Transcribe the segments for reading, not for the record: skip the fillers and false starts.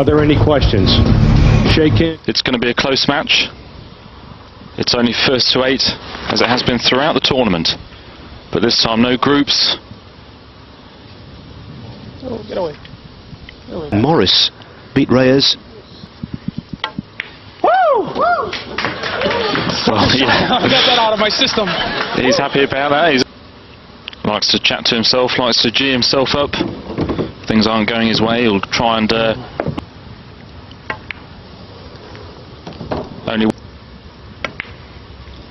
Are there any questions? Shake hands. It's going to be a close match. It's only first to 8, as it has been throughout the tournament. But this time, no groups. Oh, get away. Get away. Morris beat Reyes. Woo! Woo! Well, yeah. I got that out of my system. He's happy about that. He likes to chat to himself, likes to G himself up. If things aren't going his way, he'll try and only.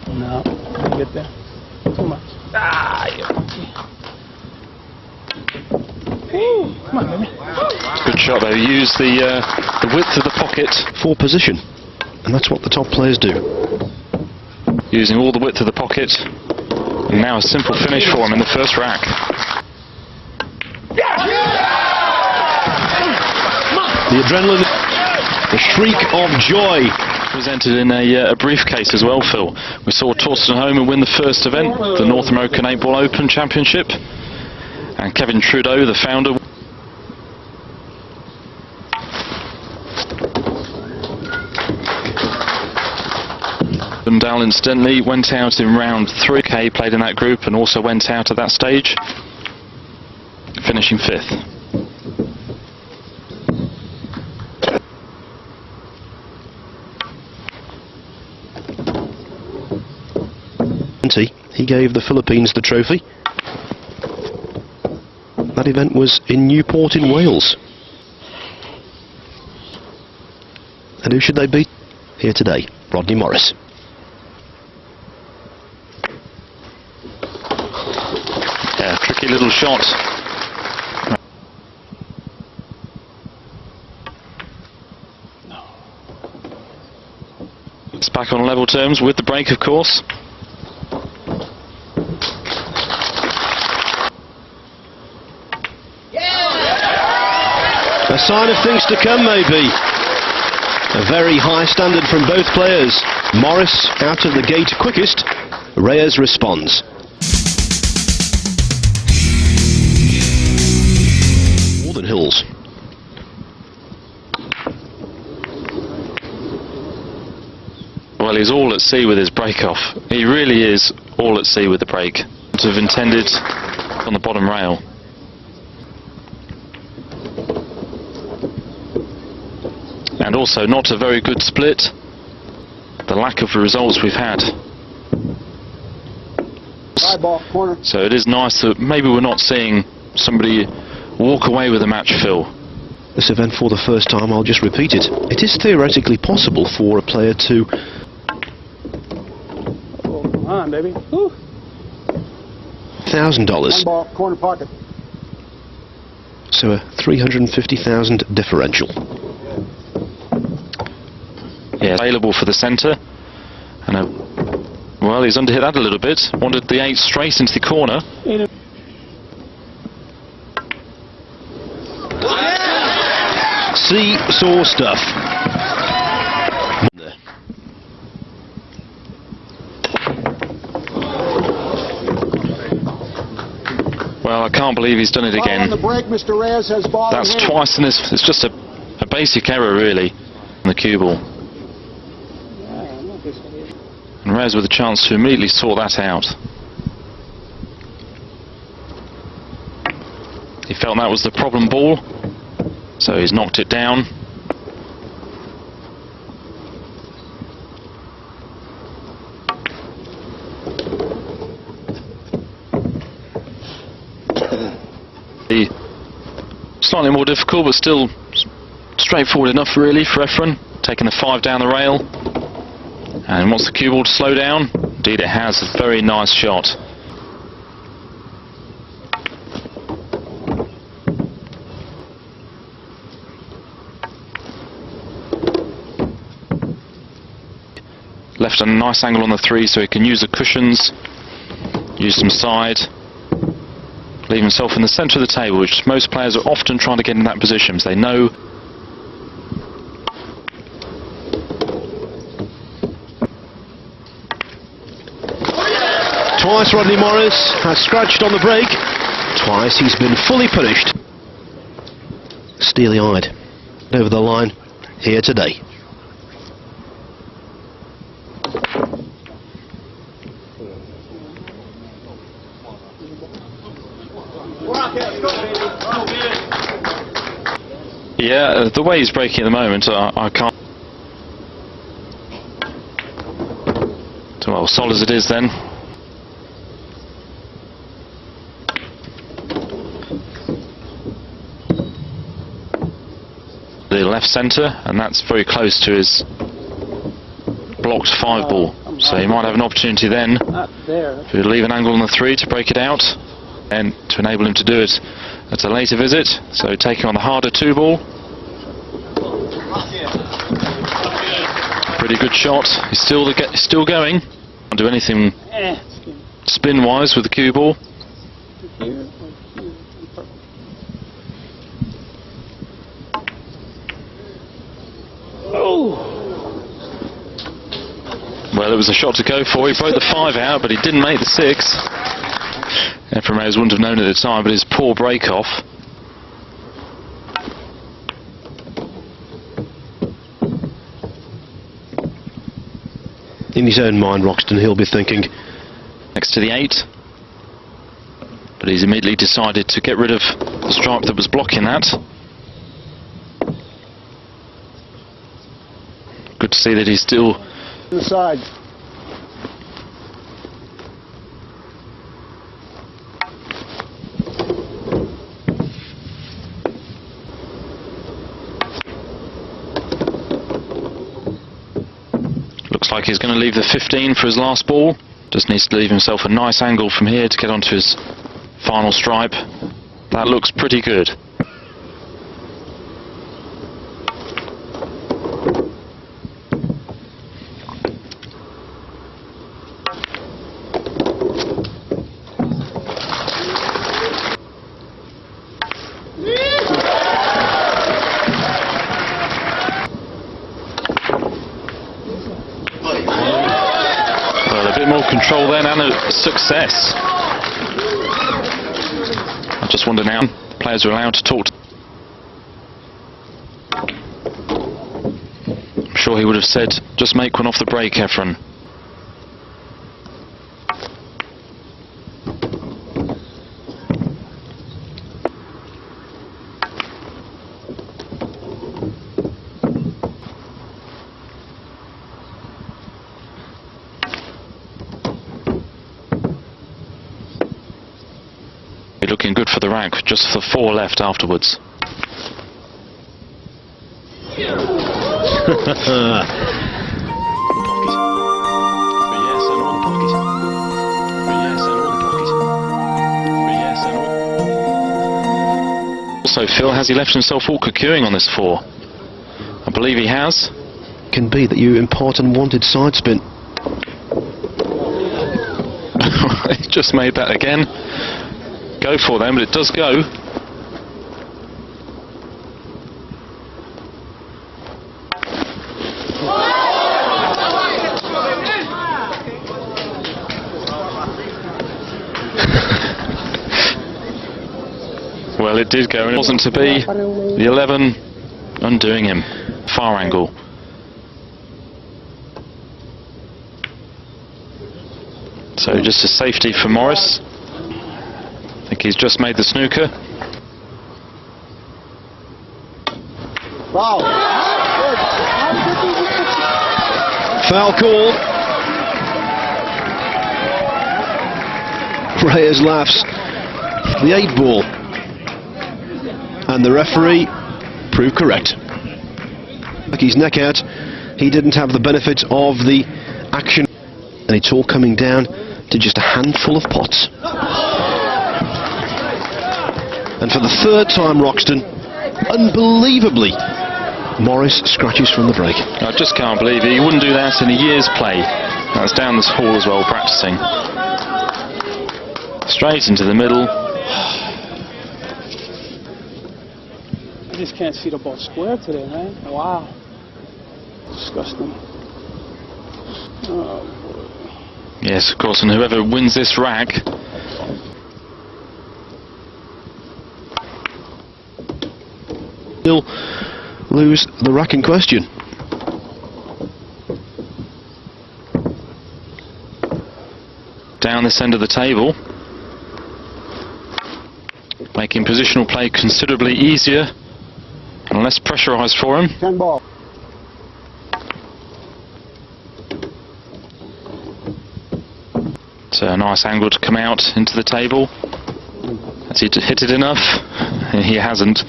No, I get there. Too much. Ah, Ooh, come on, baby. Good shot though. Use the width of the pocket. For position. And that's what the top players do. Using all the width of the pocket. And now a simple finish for him in the first rack. The adrenaline, the shriek of joy. Presented in a briefcase as well, Phil. We saw Torsten Homan win the first event, the North American 8-Ball Open Championship. And Kevin Trudeau, the founder. Dundal incidentally went out in round 3. Kay played in that group and also went out at that stage, finishing 5th. He gave the Philippines the trophy. That event was in Newport in Wales. And who should they beat? Here today, Rodney Morris. Yeah, tricky little shot. It's back on level terms with the break, of course. A sign of things to come, maybe. A very high standard from both players. Morris out of the gate quickest. Reyes responds. More than Hills. Well, he's all at sea with his break-off. He really is all at sea with the break. To have intended on the bottom rail. And also not a very good split. The lack of the results we've had. So it is nice that maybe we're not seeing somebody walk away with a match, Phil. This event for the first time, I'll just repeat it. It is theoretically possible for a player to... Oh, come on, baby. Woo. $1,000. Ball, corner pocket. So a $350,000 differential. Yeah, available for the centre. And well, he's underhit that a little bit. Wanted the 8 straight into the corner. Seesaw stuff. Well, I can't believe he's done it again. On the break, Mr. Reyes has ball. That's twice in this. It's just a basic error, really, in the cue ball. And Reyes with a chance to immediately sort that out. He felt that was the problem ball, so he's knocked it down. Slightly more difficult, but still straightforward enough, really, for Efren. Taking the 5 down the rail. And wants the cue ball to slow down. Indeed it has. A very nice shot. Left a nice angle on the 3 so he can use the cushions, use some side, leave himself in the centre of the table, which most players are often trying to get in that position because they know. Twice Rodney Morris has scratched on the break. Twice he's been fully punished. Steely-eyed. over the line here today. Yeah, the way he's breaking at the moment, I can't. Well, solid as it is then. The left centre, and that's very close to his blocked 5 ball. So he might have an opportunity then to leave an angle on the 3 to break it out, and to enable him to do it at a later visit. So taking on the harder 2 ball. Pretty good shot. He's still going. Can't do anything spin wise with the cue ball. Well, it was a shot to go for. He broke the 5 out, but he didn't make the 6. Efren Reyes wouldn't have known at the time, but his poor break off. In his own mind, Roxton, he'll be thinking Next to the 8. But he's immediately decided to get rid of the stripe that was blocking that. Good to see that he's still inside. Looks like he's going to leave the 15 for his last ball. Just needs to leave himself a nice angle from here to get onto his final stripe. That looks pretty good. More control then and a success. I just wonder now, players are allowed to talk to. I'm sure he would have said, just make one off the break, Efren. Looking good for the rank, just for 4 left afterwards. Also, Phil, has he left himself awkward queuing on this 4? I believe he has. Can be that you impart unwanted side spin. He just made that again. Go for them, but it does go. Well, it did go, and it wasn't to be. The 11 undoing him. Far angle. So just a safety for Morris. I think he's just made the snooker. Wow. Foul call. Reyes laughs. The 8 ball. And the referee proved correct. Like his neck out, he didn't have the benefit of the action. And it's all coming down to just a handful of pots. And for the 3rd time, Roxton, unbelievably, Morris scratches from the break. I just can't believe it. He wouldn't do that in a year's play. That's down this hall as well, practicing. Straight into the middle. I just can't see the ball square today, man. Wow. Disgusting. Oh, boy. Yes, of course, and whoever wins this rack. Still lose the rack in question. Down this end of the table, making positional play considerably easier and less pressurised for him. 10 ball. It's a nice angle to come out into the table. Has he hit it enough? He hasn't.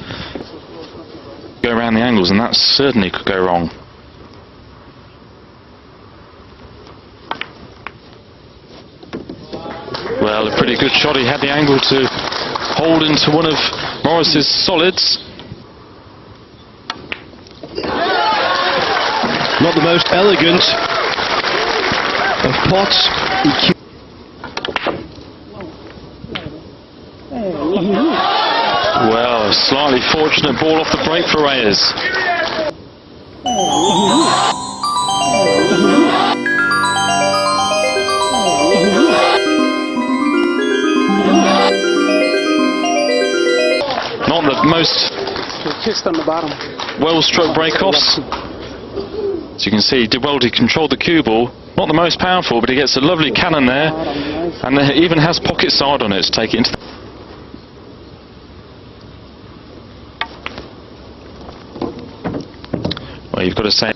Go around the angles, and that certainly could go wrong. Well, a pretty good shot. He had the angle to hold into one of Morris's solids. Not the most elegant of pots. Well, a slightly fortunate ball off the break for Reyes. Not the most Kissed on the bottom. well-struck break-offs. As you can see, he did well to control the cue ball. Not the most powerful, but he gets a lovely cannon there, and it even has pocket side on it to take it into the... Well, you've got to say,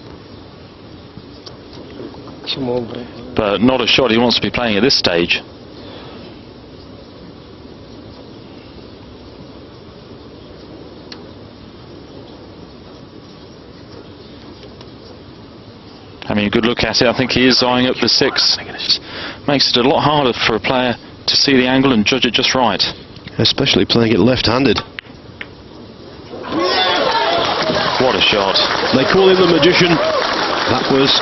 but not a shot he wants to be playing at this stage. Having a good look at it, I think he is eyeing up the 6. Makes it a lot harder for a player to see the angle and judge it just right. Especially playing it left-handed. What a shot. They call him the magician. That was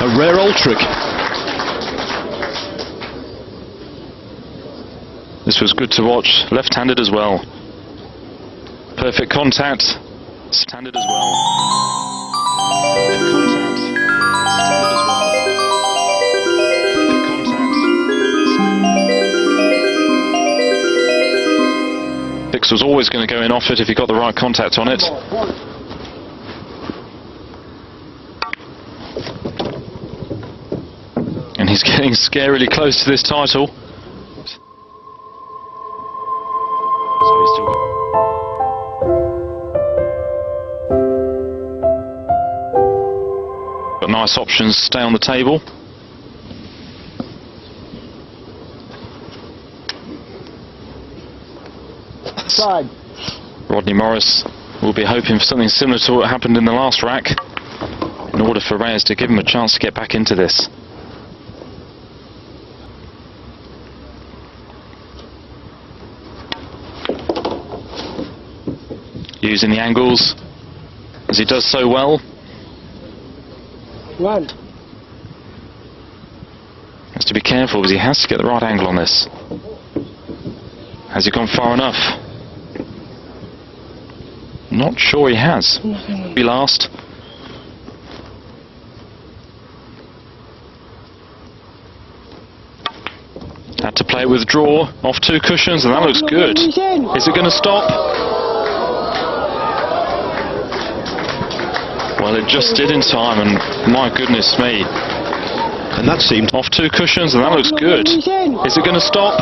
a rare old trick. This was good to watch. Left-handed as well. Perfect contact. Left-handed as well. Perfect contact. Left-handed as well. Perfect contact. 6 was always going to go in off it if he got the right contact on it. And he's getting scarily close to this title. So he's still got nice options to stay on the table. Side. Rodney Morris will be hoping for something similar to what happened in the last rack in order for Reyes to give him a chance to get back into this. Using the angles as he does so well. One. Has to be careful because he has to get the right angle on this. Has he gone far enough? Not sure he has. Be last. Had to play it with draw off 2 cushions, and that looks good. Is it going to stop? Well, it just did in time, and my goodness me. And that seemed Off 2 cushions, and that looks good. Is it going to stop?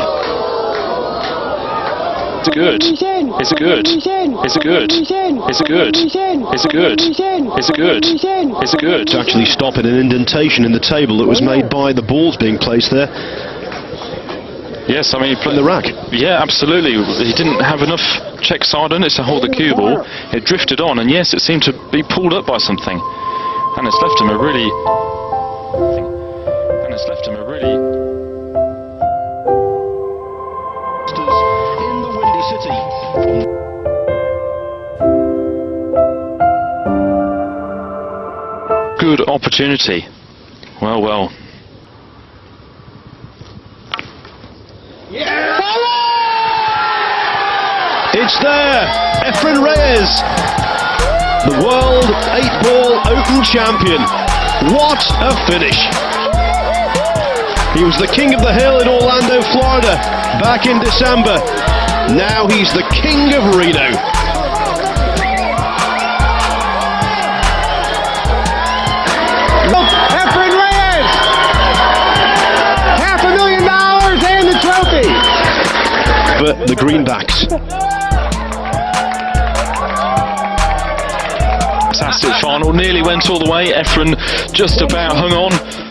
Is it good? Is it good? Is it good? Is it good? Is it good? Is it good? Is it good? to actually stop in an indentation in the table that was made by the balls being placed there Yes, I mean, in the rack. yeah, absolutely. He didn't have enough check side on it to hold the cue ball. It drifted on, and yes, it seemed to be pulled up by something, and it's left him a really. And it's left him a really. In the Windy City. Good opportunity. Well, well. It's there, Efren Reyes, the World 8-Ball Open Champion. What a finish! He was the king of the hill in Orlando, Florida, back in December. Now he's the king of Reno. over the greenbacks. Fantastic final, nearly went all the way. Efren just about hung on.